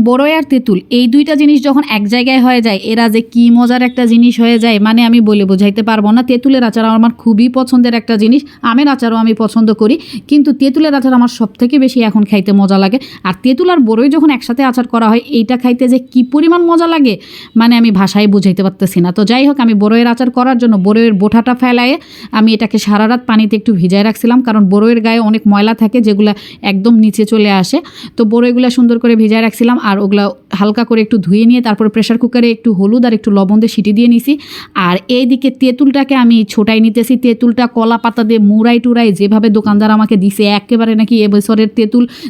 বড়ই আর তেঁতুল এই দুইটা জিনিস যখন এক জায়গায় হয়ে যায় এরা যে কি মজার একটা জিনিস হয়ে যায় মানে আমি বলে বোঝাইতে পারবো না। তেঁতুলের আচার আমার খুবই পছন্দের একটা জিনিস, আমের আচারও আমি পছন্দ করি, কিন্তু তেঁতুলের আচার আমার সব থেকে বেশি এখন খাইতে মজা লাগে। আর তেঁতুল আর বড়ই যখন একসাথে আচার করা হয় এইটা খাইতে যে কি পরিমাণ মজা লাগে মানে আমি ভাষায় বুঝাইতে পারতেছি না। তো যাই হোক, আমি বড়ইয়ের আচার করার জন্য বড়ইয়ের বোঠাটা ফেলায়ে আমি এটাকে সারা রাত পানিতে একটু ভিজায় রাখছিলাম, কারণ বড়ইয়ের গায়ে অনেক ময়লা থাকে যেগুলো একদম নিচে চলে আসে। তো বড়ইগুলো সুন্দর করে ভিজায় রাখছিলাম আর ওগুলো হালকা করে একটু ধুয়ে নিয়ে তারপরে প্রেশার কুকারে একটু হলুদ আর একটু লবণ দিয়ে সিটি দিয়ে নিছি। আর এইদিকে তেঁতুলটাকে আমি ছোটাই নিতেছি। তেঁতুলটা কলা পাতা দিয়ে মুড়াই টুড়াই যেভাবে দোকানদার আমাকে দিছে একেবারে নাকি এবছরের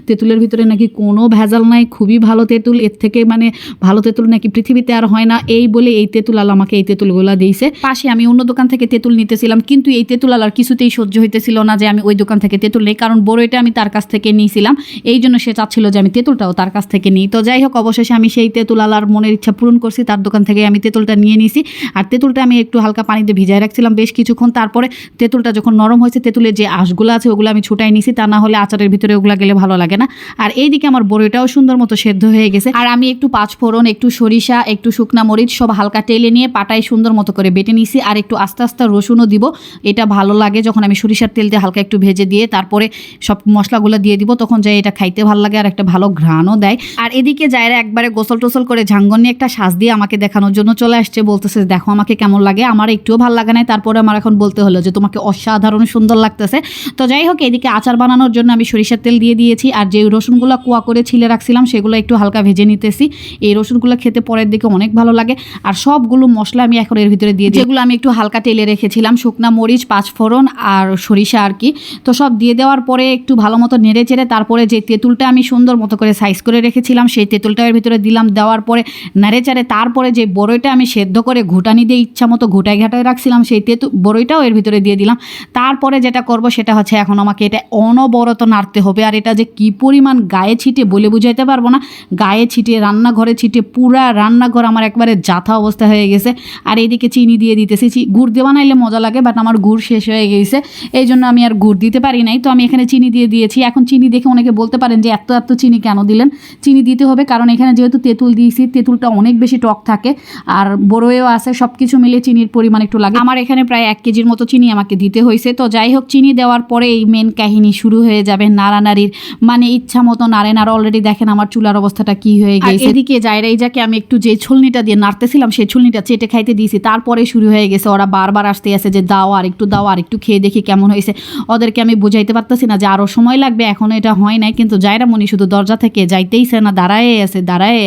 তেঁতুলের ভিতরে নাকি কোনো ভেজাল নাই, খুবই ভালো তেঁতুল, এর থেকে মানে ভালো তেঁতুল নাকি পৃথিবীতে আর হয় না, এই বলে এই তেঁতুল আলা আমাকে এই তেঁতুলগুলো দিয়েছে। পাশে আমি অন্য দোকান থেকে তেঁতুল নিতেছিলাম, কিন্তু এই তেঁতুল আলার কিছুতেই সহ্য হইতেছিল না যে আমি ওই দোকান থেকে তেঁতুল নেই, কারণ বড়ইটা আমি তার কাছ থেকে নিয়েছিলাম, এই জন্য সে চাচ্ছিল যে আমি তেঁতুলটাও তার কাছ থেকে নিই। তো যাই হোক, অবশেষে আমি সেই তেঁতুল আলার মনের ইচ্ছা পূরণ করছি, তার দোকান থেকে আমি তেঁতুলটা নিয়ে নিছি। আর তেঁতুলটা আমি একটু হালকা পানিতে ভিজায় রাখছিলাম বেশ কিছুক্ষণ। তারপরে তেঁতুলটা যখন নরম হয়েছে, তেঁতুলের যে আঁশগুলো আছে ওগুলো আমি ছুটাই নিছি, তা না হলে আচারের ভিতরে ওগুলো গেলে ভালো লাগে না। আর এইদিকে আমার বড়ইটাও সুন্দর মতো সেদ্ধ হয়ে গেছে। আর আমি একটু পাঁচফোড়ন, একটু সরিষা, একটু শুকনা মরিচ সব হালকা টেলে নিয়ে পাটায় সুন্দর মতো করে বেটে নিছি। আর একটু আস্তে আস্তে রসুনও দিব, এটা ভালো লাগে যখন আমি সরিষার তেল দিয়ে হালকা একটু ভেজে দিয়ে তারপরে সব মশলাগুলো দিয়ে দিব, তখন যাই এটা খাইতে ভালো লাগে আর একটা ভালো ঘ্রাণও দেয়। আর এদিকে যায়রা একবারে গোসল টোসল করে ঝাঙ্গন নিয়ে একটা সাজ দিয়ে আমাকে দেখানোর জন্য চলে আসছে, বলতেছে দেখো আমাকে কেমন লাগে। আমার একটুও ভালো লাগে নাই, তারপরে আমার এখন বলতে হলো যে তোমাকে অসাধারণ সুন্দর লাগতেছে। তো যাই হোক, এদিকে আচার বানানোর জন্য আমি সরিষার তেল দিয়ে দিয়েছি, আর যে রসুনগুলো কুয়া করে ছিলে রাখছিলাম সেগুলো একটু হালকা ভেজে নিতেছি। এই রসুনগুলো খেতে পরের দিকে অনেক ভালো লাগে। আর সবগুলো মশলা আমি এখন এর ভিতরে দিয়ে দিই, যেগুলো আমি একটু হালকা তেলে রেখেছিলাম, শুকনা মরিচ, পাঁচফোড়ন আর সরিষা আর কি। তো সব দিয়ে দেওয়ার পরে একটু ভালো মতো নেড়ে চেড়ে তারপরে যে তেঁতুলটা আমি সুন্দর মতো করে সাইজ করে রেখেছিলাম সেই তেঁতুলটা এর ভিতরে দিলাম, দেওয়ার পরে নেড়ে চেড়ে তারপরে যে বড়ইটা আমি সেদ্ধ করে ঘুটানি দিয়ে ইচ্ছা মতো ঘুটাই ঘাটায় রাখছিলাম সেই বড়ইটাও এর ভিতরে দিয়ে দিলাম। তারপরে যেটা করব সেটা হচ্ছে এখন আমাকে এটা অনবরত নাড়তে হবে। আর এটা যে কি পরিমাণ গায়ে ছিটে বলে বুঝাইতে পারবো না, গায়ে ছিটে, রান্নাঘরে ছিটে, পুরা রান্নাঘর আমার একবারে জাথা অবস্থা হয়ে গেছে। আর এইদিকে চিনি দিয়ে দিতেছি, গুড় দিয়ে বানাইলে মজা লাগে, বাট আমার গুড় শেষ হয়ে গেছে, এই জন্য আমি আর গুড় দিতে পারি নাই। তো আমি এখানে চিনি দিয়ে দিয়েছি। এখন চিনি দেখে অনেকে বলতে পারেন যে এত এত চিনি কেন দিলেন। চিনি দিতে হবে কারণ এখানে যেহেতু তেঁতুল দিয়েছি, তেঁতুলটা অনেক বেশি টক থাকে আর বড়ইও আছে, সব কিছু মিলিয়ে চিনির পরিমাণ একটু লাগে। আমার এখানে প্রায় 1 কেজির মতো চিনি আমাকে দিতে হয়েছে। তো যাই হোক, চিনি দেওয়ার পরে এই মেন কাহিনী শুরু হয়ে যাবে নাড়ানাড়ির, মানে ইচ্ছা মতো নাড়েন। আর অলরেডি দেখেন আমার চুলার অবস্থাটা কি হয়ে গেছে। এদিকে যায়রাই যাকে আমি একটু যে ছলনিটা দিয়ে নাড়তেছিলাম সেই ছলনিটা চেটে খাইতে দিয়েছি, তারপরে শুরু হয়ে গেছে ওরা বারবার আসতে আসে যে দাও আর একটু দাও, আর একটু খেয়ে দেখি কেমন হয়েছে। ওদেরকে আমি বুঝাইতে পারতেছি না যে আরও সময় লাগবে, এখনও এটা হয় নাই, কিন্তু যায়রা মনি শুধু দরজা থেকে যাইতেইছে না, দাঁড়ায়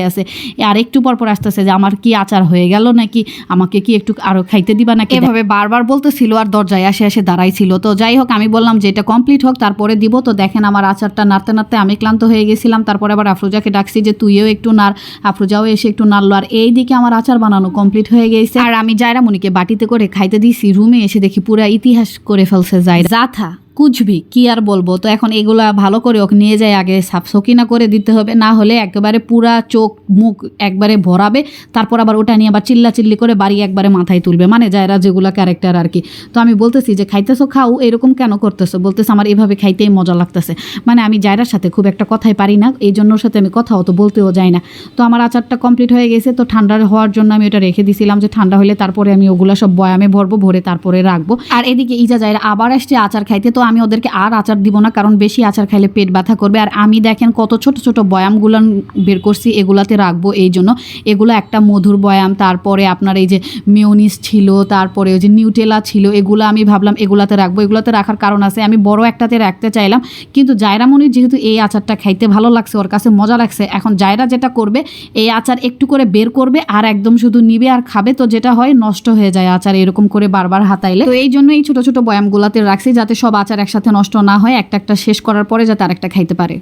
আছে। আর একটু পর আসতেছে যে আমার কি আচার হয়ে গেল নাকি, আমাকে কি একটু আরও খাইতে দিবা নাকি, এভাবে বারবার বলতেছিল আর দরজায় আসে দাঁড়াইছিল। তো যাই হোক, আমি বললাম যে এটা কমপ্লিট হোক তারপরে দিব। তো দেখেন আমার আচারটা নাড়তে নাড়তে আমি ক্লান্ত হয়ে গেছিলাম। তারপরে আবার আফরোজাকে ডাকছি যে তুইও একটু নাড়, আফরোজাও এসে একটু নাড়লো। আর এইদিকে আমার আচার বানানো কমপ্লিট হয়ে গেছে। আর আমি যায়রা মনিকে বাটিতে করে খাইতে দিছি, রুমে এসে দেখি পুরা ইতিহাস করে ফেলছে যায়রা, জাথা কুচবি কি আর বলবো। তো এখন এগুলা ভালো করে ওকে নিয়ে যায় আগে সাফ সকিনা করে দিতে হবে, না হলে একেবারে পুরা চোখ মুখ একবারে ভরাবে, তারপর আবার ওটা নিয়ে আবার চিল্লাচিল্লি করে বাড়ি একবারে মাথায় তুলবে, মানে যায়রা যেগুলো ক্যারেক্টার আর কি। তো আমি বলতেছি যে খাইতেছো খাও, এরকম কেন করতেছো, বলতেছে আমার এভাবে খাইতেই মজা লাগতেছে। মানে আমি যায়রার সাথে খুব একটা কথাই পারি না, এই জন্য ওর সাথে আমি কথাও তো বলতেও যাই না। তো আমার আচারটা কমপ্লিট হয়ে গেছে। তো ঠান্ডা হওয়ার জন্য আমি ওটা রেখে দিছিলাম যে ঠান্ডা হলে তারপরে আমি ওগুলো সব বয়ামে ভরবো, ভরে তারপরে রাখবো। আর এদিকে ইজা যায়রা আবার আসছে আচার খাইতে। তো আমি ওদেরকে আর আচার দিব না, কারণ বেশি আচার খাইলে পেট ব্যথা করবে। আর আমি দেখেন কত ছোট ছোট বয়ামগুলো বের করছি, এগুলাতে রাখবো। এই জন্য এগুলো একটা মধুর বয়াম, তারপরে আপনার এই যে মেয়োনিজ ছিল, তারপরে ওই যে নিউটেলা ছিল, এগুলো আমি ভাবলাম এগুলাতে রাখবো। এগুলাতে রাখার কারণ আছে, আমি বড় একটাতে রাখতে চাইলাম, কিন্তু যায়রা মনির যেহেতু এই আচারটা খাইতে ভালো লাগছে, ওর কাছে মজা লাগছে, এখন যায়রা যেটা করবে এই আচার একটু করে বের করবে আর একদম শুধু নিবে আর খাবে। তো যেটা হয় নষ্ট হয়ে যায় আচার এরকম করে বারবার হাতাইলে। তো এই জন্য এই ছোট ছোট বয়ামগুলাতে রাখছি যাতে সব আচার একসাথে নষ্ট না হয়, একটা একটা শেষ করার পরে যাতে আরেকটা খাইতে পারে।